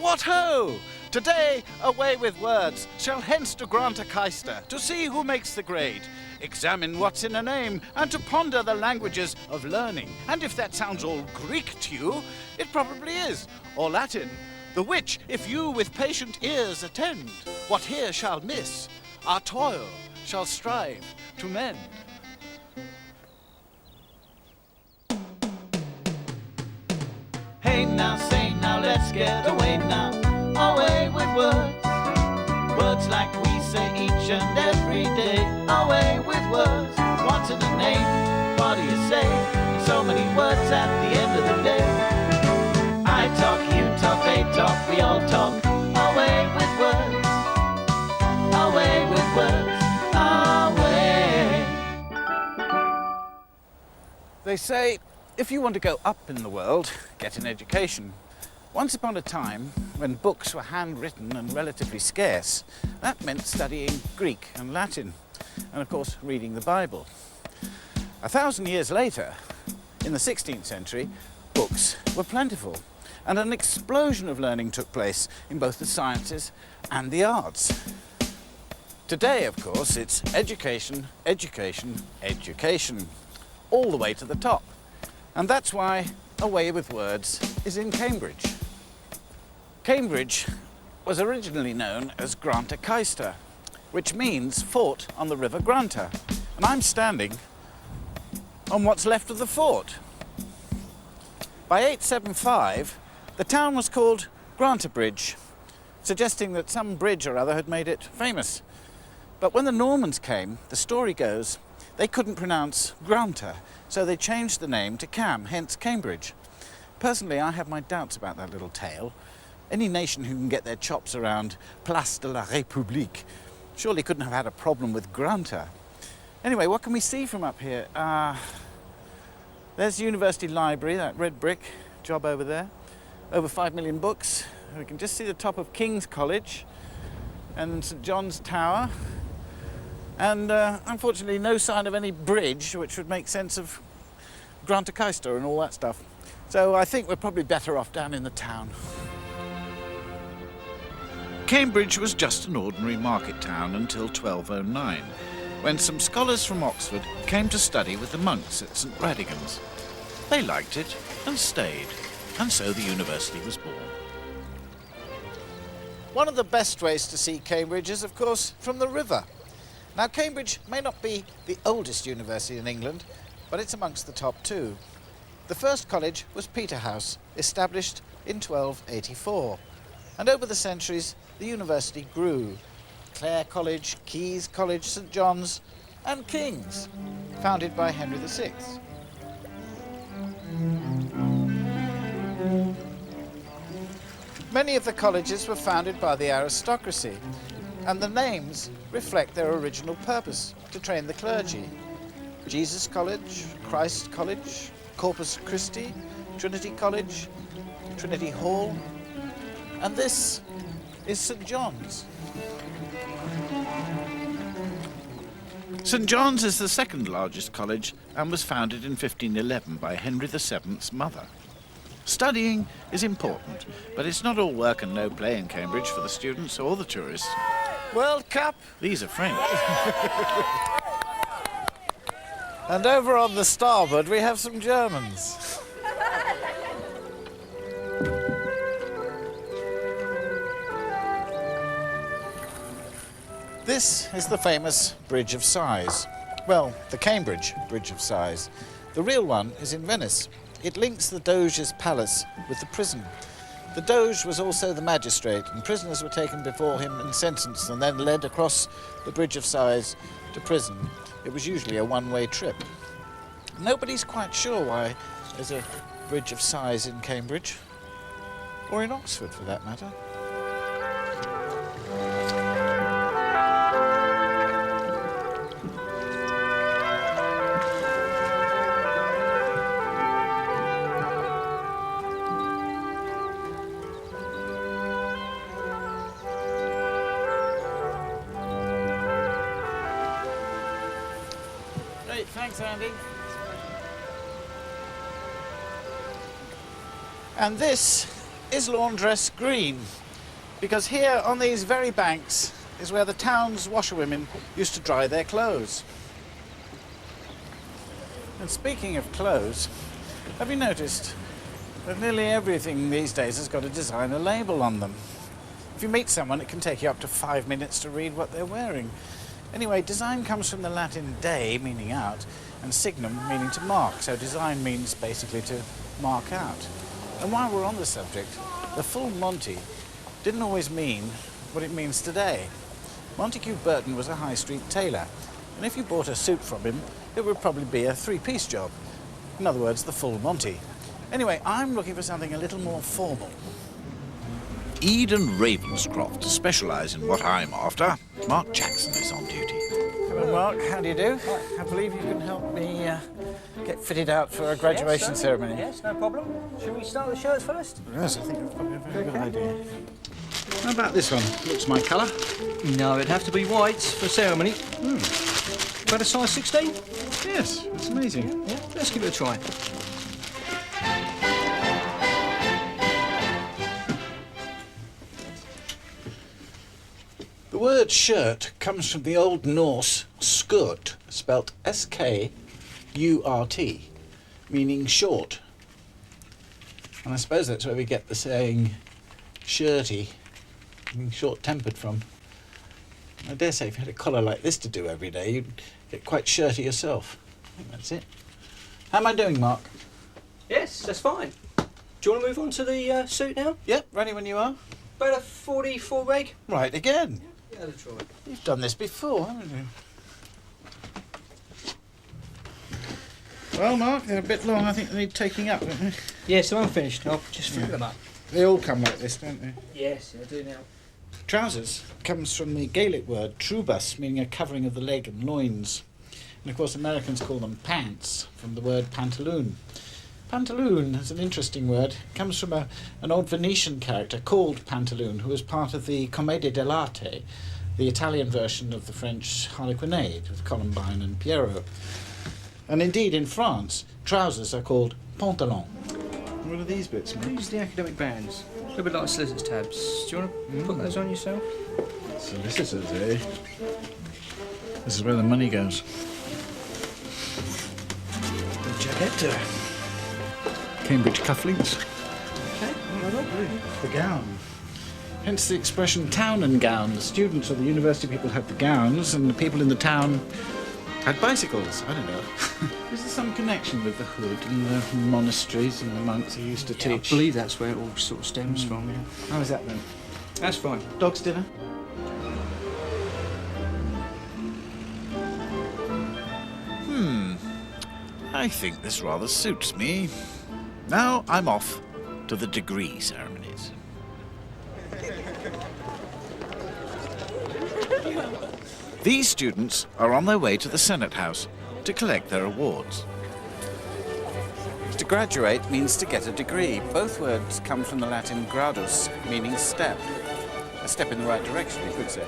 What ho! Today, away with words, shall hence to grant a caister, to see who makes the grade, examine what's in a name, and to ponder the languages of learning. And if that sounds all Greek to you, it probably is, or Latin, the which, if you with patient ears attend, what here shall miss, our toil shall strive to mend. Hey now, say now, let's get away now, away with words. Words like we say each and every day, away with words. What's in a name? What do you say? So many words at the end of the day. I talk, you talk, they talk, we all talk, away with words. Away with words, away. They say, if you want to go up in the world, get an education. Once upon a time, when books were handwritten and relatively scarce, that meant studying Greek and Latin, and of course reading the Bible. 1,000 years later, in the 16th century, books were plentiful, and an explosion of learning took place in both the sciences and the arts. Today, of course, it's education, education, education, all the way to the top. And that's why Away with Words is in Cambridge. Cambridge was originally known as Granta Caister, which means fort on the River Granta. And I'm standing on what's left of the fort. By 875, the town was called Grantabridge, suggesting that some bridge or other had made it famous. But when the Normans came, the story goes, they couldn't pronounce Granta, so they changed the name to Cam, hence Cambridge. Personally, I have my doubts about that little tale. Any nation who can get their chops around Place de la République surely couldn't have had a problem with Granta. Anyway, what can we see from up here? There's the University Library, that red brick job over there. Over 5 million books. We can just see the top of King's College and St John's Tower. And unfortunately, no sign of any bridge, which would make sense of Granta Caister and all that stuff. So I think we're probably better off down in the town. Cambridge was just an ordinary market town until 1209, when some scholars from Oxford came to study with the monks at St Radigan's. They liked it and stayed, and so the university was born. One of the best ways to see Cambridge is, of course, from the river. Now, Cambridge may not be the oldest university in England, but it's amongst the top two. The first college was Peterhouse, established in 1284. And over the centuries, the university grew. Clare College, Caius College, St John's, and King's, founded by Henry VI. Many of the colleges were founded by the aristocracy, and the names reflect their original purpose, to train the clergy. Jesus College, Christ College, Corpus Christi, Trinity College, Trinity Hall, and this is St John's. St John's is the second largest college and was founded in 1511 by Henry VII's mother. Studying is important, but it's not all work and no play in Cambridge for the students or the tourists. World Cup! These are French. And over on the starboard we have some Germans. This is the famous Bridge of Sighs. Well, the Cambridge Bridge of Sighs. The real one is in Venice. It links the Doge's palace with the prison. The Doge was also the magistrate, and prisoners were taken before him and sentenced and then led across the Bridge of Sighs to prison. It was usually a one-way trip. Nobody's quite sure why there's a Bridge of Sighs in Cambridge, or in Oxford for that matter. Great, thanks, Andy. And this is Laundress Green, because here on these very banks is where the town's washerwomen used to dry their clothes. And speaking of clothes, have you noticed that nearly everything these days has got a designer label on them? If you meet someone, it can take you up to 5 minutes to read what they're wearing. Anyway, design comes from the Latin de, meaning out, and signum, meaning to mark. So design means basically to mark out. And while we're on the subject, the full Monty didn't always mean what it means today. Montague Burton was a high street tailor, and if you bought a suit from him, it would probably be a three-piece job. In other words, the full Monty. Anyway, I'm looking for something a little more formal. Eden Ravenscroft to specialise in what I'm after. Mark Jackson is on duty. Hello, Mark. How do you do? I believe you can help me get fitted out for a graduation ceremony. Yes, no problem. Shall we start with the shirts first? Yes, I think that's probably a very good idea. How about this one? Looks my colour. No, it'd have to be white for ceremony. About a size 16? Yes, that's amazing. Yeah, let's give it a try. The word shirt comes from the Old Norse skurt, spelt S-K-U-R-T, meaning short. And I suppose that's where we get the saying shirty, meaning short-tempered from. I dare say if you had a collar like this to do every day, you'd get quite shirty yourself. I think that's it. How am I doing, Mark? Yes, that's fine. Do you want to move on to the suit now? Yep, ready when you are. About a 44 reg? Right, again. Yeah, let's try. You've done this before, haven't you? Well, Mark, they're a bit long. I think they need taking up, don't they? Yes, I'm finished. I'll just fill them up. They all come like this, don't they? Yes, I do now. Trousers comes from the Gaelic word trubus, meaning a covering of the leg and loins. And of course Americans call them pants, from the word pantaloon. Pantaloon is an interesting word. It comes from an old Venetian character called Pantaloon, who was part of the Commedia dell'arte, the Italian version of the French harlequinade with Columbine and Pierrot. And indeed in France, trousers are called pantalons. What are these bits, mate? These are the academic bands. A little bit like solicitors' tabs. Do you want to put those on yourself? Solicitors, eh? This is where the money goes. The jacket, Cambridge cufflinks. Okay. The gown. Hence the expression town and gown. The students or the university people had the gowns, and the people in the town had bicycles. I don't know. Is there some connection with the hood and the monasteries and the monks who used to teach? I believe that's where it all sort of stems from, yeah. How is that then? That's fine. Dog's dinner? I think this rather suits me. Now I'm off to the degree ceremonies. These students are on their way to the Senate House to collect their awards. To graduate means to get a degree. Both words come from the Latin gradus, meaning step. A step in the right direction, you could say.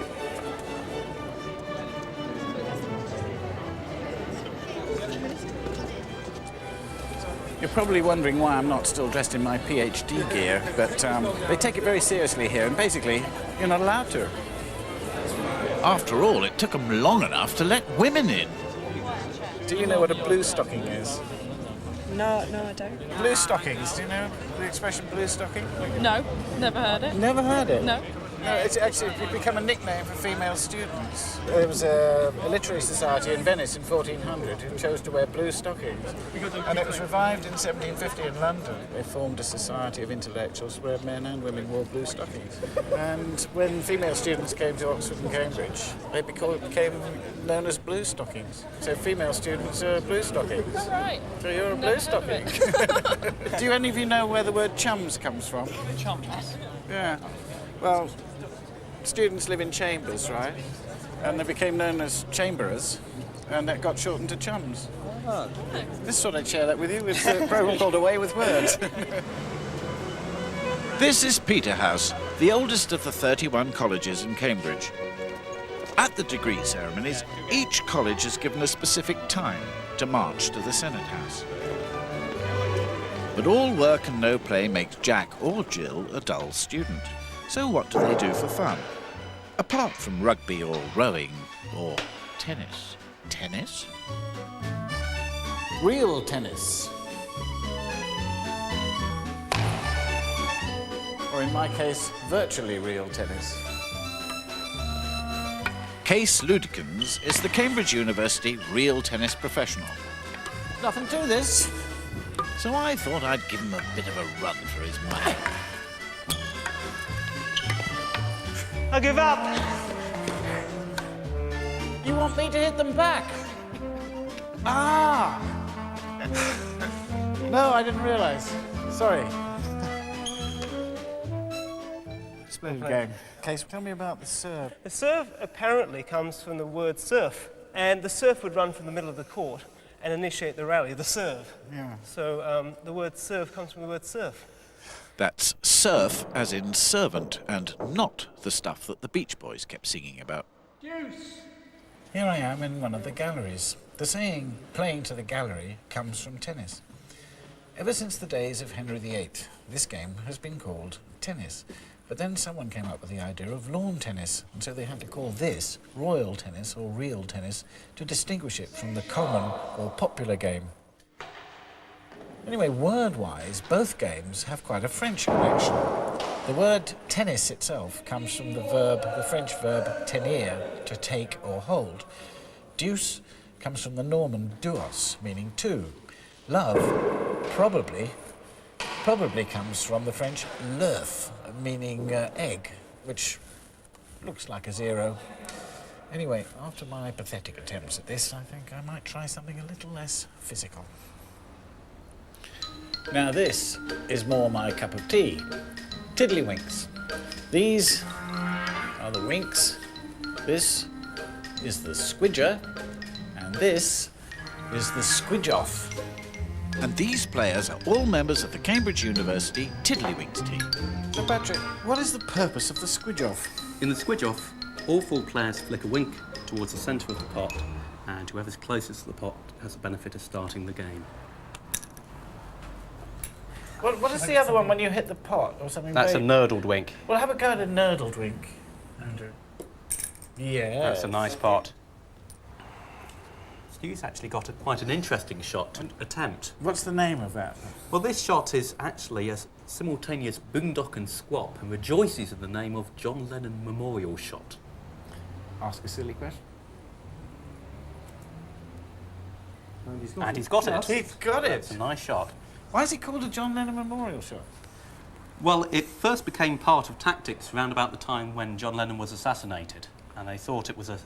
You're probably wondering why I'm not still dressed in my PhD gear, but they take it very seriously here, and basically, you're not allowed to. After all, it took them long enough to let women in. Do you know what a blue stocking is? No, I don't. Blue stockings, do you know the expression blue stocking? No, never heard it. Never heard it? No. No, it's actually become a nickname for female students. There was a literary society in Venice in 1400 who chose to wear blue stockings. And it was revived in 1750 in London. They formed a society of intellectuals where men and women wore blue stockings. And when female students came to Oxford and Cambridge, they became known as blue stockings. So female students are blue stockings. Right. So you're a blue stocking. Do any of you know where the word chums comes from? Chums. Yeah. Well, students live in chambers, right? And they became known as chamberers, and that got shortened to chums. Oh. Just thought I'd share that with you. It's a program called Away with Words. This is Peterhouse, the oldest of the 31 colleges in Cambridge. At the degree ceremonies, each college is given a specific time to march to the Senate House. But all work and no play makes Jack or Jill a dull student. So what do they do for fun? Apart from rugby or rowing or tennis. Tennis? Real tennis. Or in my case, virtually real tennis. Case Ludicans is the Cambridge University real tennis professional. Nothing to this. So I thought I'd give him a bit of a run for his money. I give up. You want me to hit them back? Ah! No, I didn't realise. Sorry. Splendid game. Case, tell me about the serve. The serve apparently comes from the word surf, and the surf would run from the middle of the court and initiate the rally, the serve. Yeah. So the word serve comes from the word surf. That's surf as in servant and not the stuff that the Beach Boys kept singing about. Here I am in one of the galleries. The saying, playing to the gallery, comes from tennis. Ever since the days of Henry VIII, this game has been called tennis. But then someone came up with the idea of lawn tennis, and so they had to call this royal tennis or real tennis to distinguish it from the common or popular game. Anyway, word-wise, both games have quite a French connection. The word tennis itself comes from the French verb tenir, to take or hold. Deuce comes from the Norman duos, meaning two. Love probably comes from the French l'œuf, meaning egg, which looks like a zero. Anyway, after my pathetic attempts at this, I think I might try something a little less physical. Now this is more my cup of tea. Tiddlywinks. These are the winks. This is the squidger. And this is the squidge-off. And these players are all members of the Cambridge University Tiddlywinks team. So Patrick, what is the purpose of the squidge-off? In the squidge-off, all 4 players flick a wink towards the centre of the pot, and whoever's closest to the pot has the benefit of starting the game. What is the other one when you hit the pot or something? That's a nurdled wink. Well, have a go at a nurdled wink, Andrew. Yeah. That's a nice pot. Stu's actually got quite an interesting shot to attempt. What's the name of that? Well, this shot is actually a simultaneous boondock and squab and rejoices in the name of John Lennon Memorial Shot. Ask a silly question. And he's got it. He's got it. It's a nice shot. Why is it called a John Lennon Memorial Shot? Well, it first became part of tactics around about the time when John Lennon was assassinated, and they thought it was a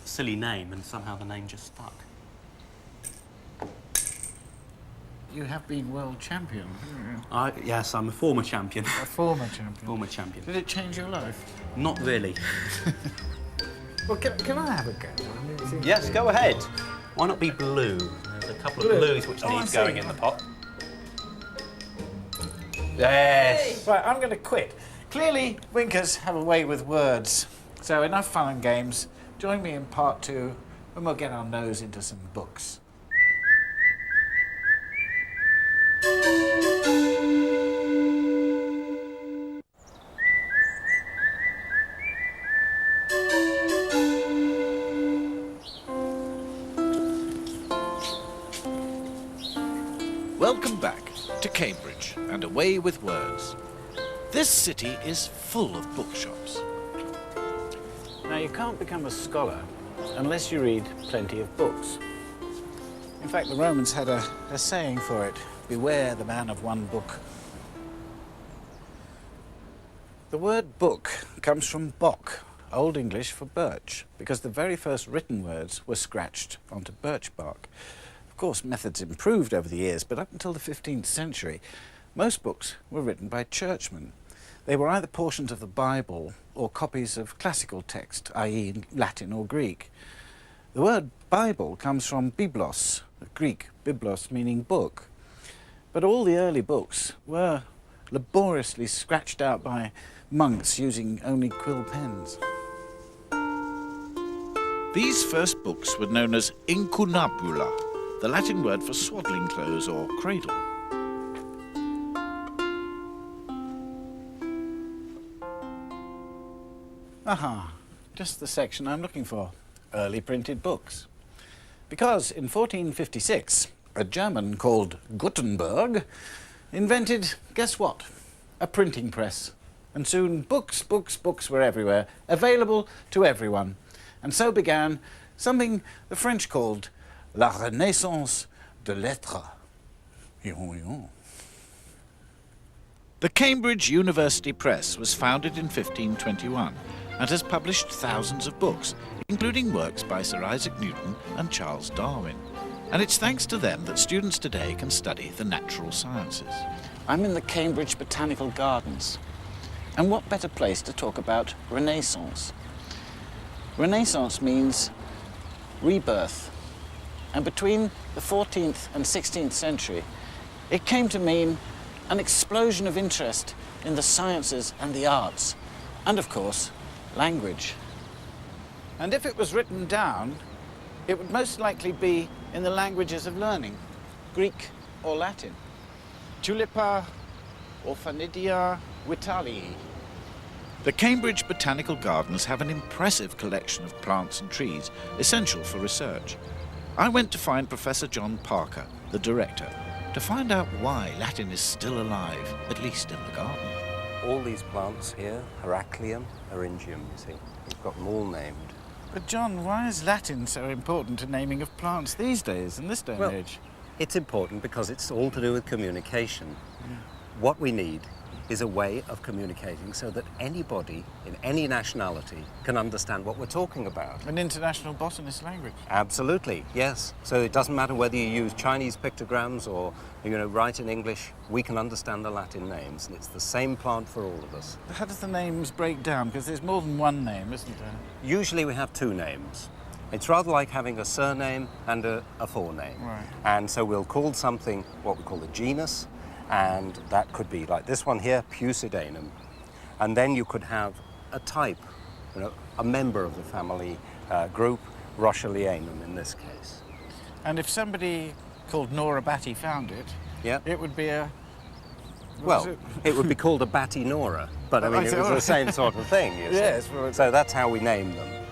silly name, and somehow the name just stuck. You have been world champion, haven't you? Yes, I'm a former champion. A former champion. Former champion. Did it change your life? Not really. Well, can I have a go? I mean, Yes, go ahead. Why not be blue? There's a couple of blues which I need see. going in the pot. Yes. Right, I'm going to quit. Clearly, winkers have a way with words. So enough fun and games. Join me in part 2 when we'll get our nose into some books. Welcome back to Cambridge and Away with Words. This city is full of bookshops. Now, you can't become a scholar unless you read plenty of books. In fact, the Romans had a saying for it, beware the man of one book. The word book comes from bok, Old English for birch, because the very first written words were scratched onto birch bark. Of course, methods improved over the years, but up until the 15th century, most books were written by churchmen. They were either portions of the Bible or copies of classical text, i.e. Latin or Greek. The word Bible comes from biblos, Greek biblos meaning book. But all the early books were laboriously scratched out by monks using only quill pens. These first books were known as incunabula, the Latin word for swaddling clothes or cradle. Aha, just the section I'm looking for. Early printed books. Because in 1456, a German called Gutenberg invented, guess what? A printing press. And soon books were everywhere, available to everyone. And so began something the French called la Renaissance de lettres. The Cambridge University Press was founded in 1521 and has published thousands of books, including works by Sir Isaac Newton and Charles Darwin. And it's thanks to them that students today can study the natural sciences. I'm in the Cambridge Botanical Gardens. And what better place to talk about Renaissance? Renaissance means rebirth. And between the 14th and 16th century, it came to mean an explosion of interest in the sciences and the arts, and of course, language. And if it was written down, it would most likely be in the languages of learning, Greek or Latin. Tulipa or Phanidia Vitalii. The Cambridge Botanical Gardens have an impressive collection of plants and trees, essential for research. I went to find Professor John Parker, the director, to find out why Latin is still alive, at least in the garden. All these plants here, Heracleum, Eryngium, you see, we've got them all named. But John, why is Latin so important to naming of plants these days, in this day and age? It's important because it's all to do with communication. What we need is a way of communicating so that anybody in any nationality can understand what we're talking about. An international botanist language. Absolutely, yes. So it doesn't matter whether you use Chinese pictograms or, write in English, we can understand the Latin names, and it's the same plant for all of us. How does the names break down? Because there's more than one name, isn't there? Usually we have two names. It's rather like having a surname and a forename. Right. And so we'll call something what we call a genus, and that could be like this one here, Pusidanum. And then you could have a type, a member of the family group, Rochelianum in this case. And if somebody called Nora Batty found it, it would be a... it would be called a Battinora, but I mean, it was the same sort of thing, you see. Yes. Well, so that's how we name them.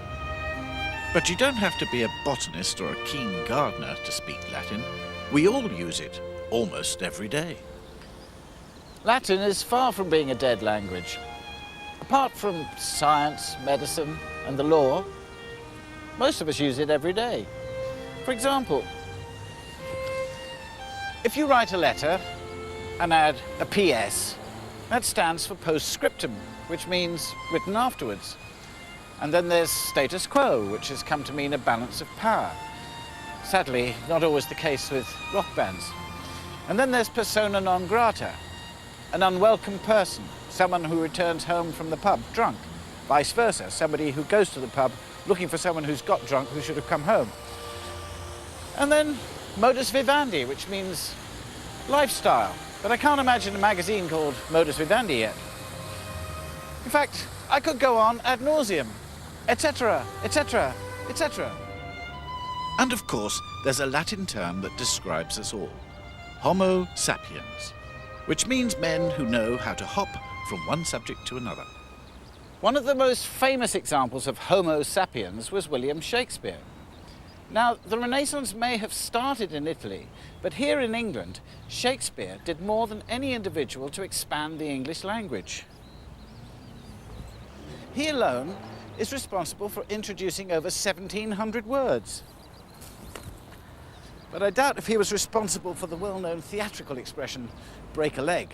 But you don't have to be a botanist or a keen gardener to speak Latin. We all use it, almost every day. Latin is far from being a dead language. Apart from science, medicine, and the law, most of us use it every day. For example, if you write a letter and add a PS, that stands for postscriptum, which means written afterwards. And then there's status quo, which has come to mean a balance of power. Sadly, not always the case with rock bands. And then there's persona non grata, an unwelcome person, someone who returns home from the pub drunk. Vice versa, somebody who goes to the pub looking for someone who's got drunk who should have come home. And then modus vivendi, which means lifestyle. But I can't imagine a magazine called Modus Vivendi yet. In fact, I could go on ad nauseum, etc., etc., etc. And of course, there's a Latin term that describes us all, Homo sapiens, which means men who know how to hop from one subject to another. One of the most famous examples of Homo sapiens was William Shakespeare. Now, the Renaissance may have started in Italy, but here in England, Shakespeare did more than any individual to expand the English language. He alone is responsible for introducing over 1,700 words. But I doubt if he was responsible for the well-known theatrical expression, break a leg.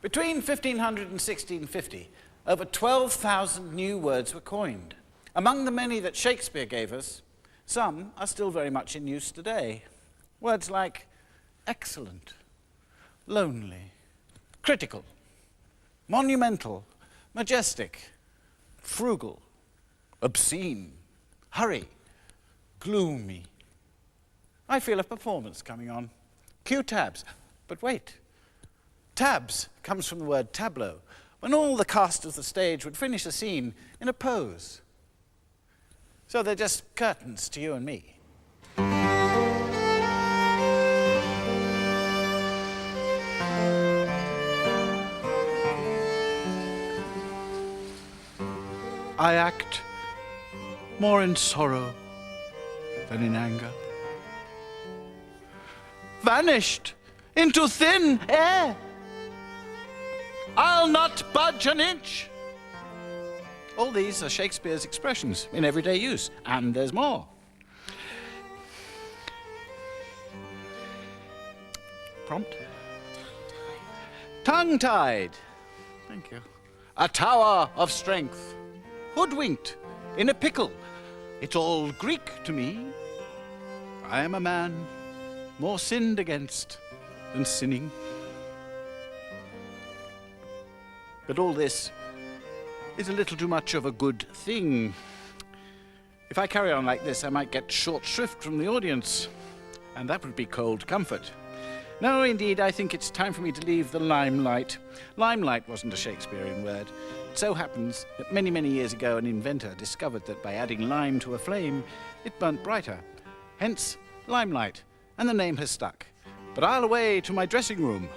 Between 1500 and 1650, over 12,000 new words were coined. Among the many that Shakespeare gave us, some are still very much in use today. Words like excellent, lonely, critical, monumental, majestic, frugal, obscene, hurry, gloomy. I feel a performance coming on. Cue tabs. But wait. Tabs comes from the word tableau, when all the cast of the stage would finish a scene in a pose. So they're just curtains to you and me. I act more in sorrow than in anger. Vanished into thin air. I'll not budge an inch. All these are Shakespeare's expressions in everyday use, and there's more. Prompt. Tongue-tied. Thank you. A tower of strength. Hoodwinked. In a pickle. It's all Greek to me. I am a man more sinned against than sinning. But all this is a little too much of a good thing. If I carry on like this, I might get short shrift from the audience, and that would be cold comfort. No, indeed, I think it's time for me to leave the limelight. Limelight wasn't a Shakespearean word. It so happens that many, many years ago an inventor discovered that by adding lime to a flame, it burnt brighter. Hence, limelight, and the name has stuck. But I'll away to my dressing room.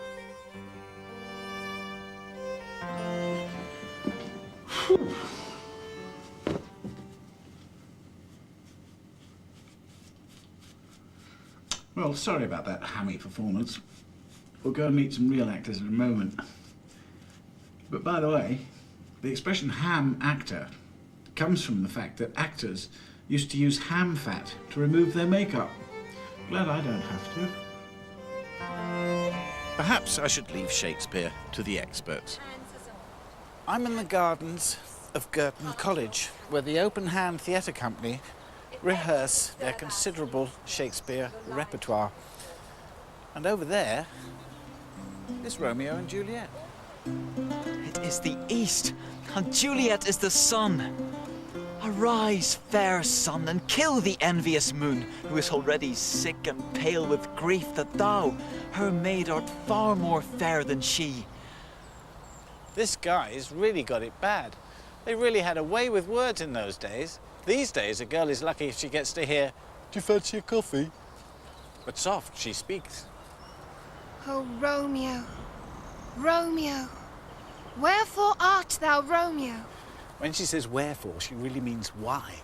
Well, sorry about that hammy performance. We'll go and meet some real actors in a moment. But by the way, the expression ham actor comes from the fact that actors used to use ham fat to remove their makeup. Glad I don't have to. Perhaps I should leave Shakespeare to the experts. I'm in the gardens of Girton College, where the Open Hand Theatre Company rehearse their considerable Shakespeare repertoire. And over there is Romeo and Juliet. It is the east, and Juliet is the sun. Arise, fair sun, and kill the envious moon, who is already sick and pale with grief that thou, her maid, art far more fair than she. This guy's really got it bad. They really had a way with words in those days. These days, a girl is lucky if she gets to hear, "Do you fancy a coffee?" But soft she speaks. Oh, Romeo, Romeo, wherefore art thou Romeo? When she says wherefore, she really means why.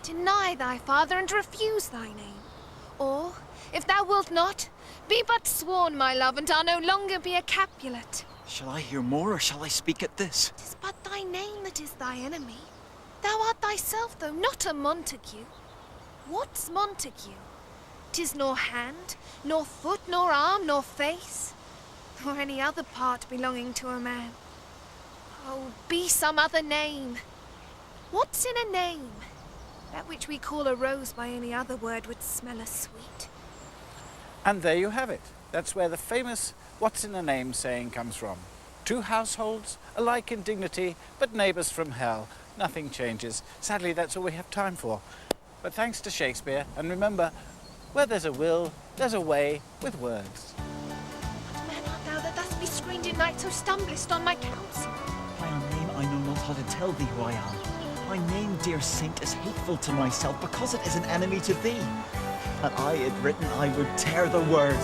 Deny thy father and refuse thy name. Or, if thou wilt not, be but sworn, my love, and I'll no longer be a Capulet. Shall I hear more, or shall I speak at this? 'Tis but thy name that is thy enemy. Thou art thyself, though not a Montague. What's Montague? 'Tis nor hand, nor foot, nor arm, nor face, nor any other part belonging to a man. Oh, be some other name. What's in a name? That which we call a rose by any other word would smell as sweet. And there you have it. That's where the famous "what's in a name" saying comes from. Two households, alike in dignity, but neighbours from hell. Nothing changes. Sadly, that's all we have time for. But thanks to Shakespeare, and remember, where there's a will, there's a way with words. What man art thou that thus bescreened in night so stumblest on my counsel? By a name I know not how to tell thee who I am. My name, dear saint, is hateful to myself because it is an enemy to thee. Had I it written, I would tear the word.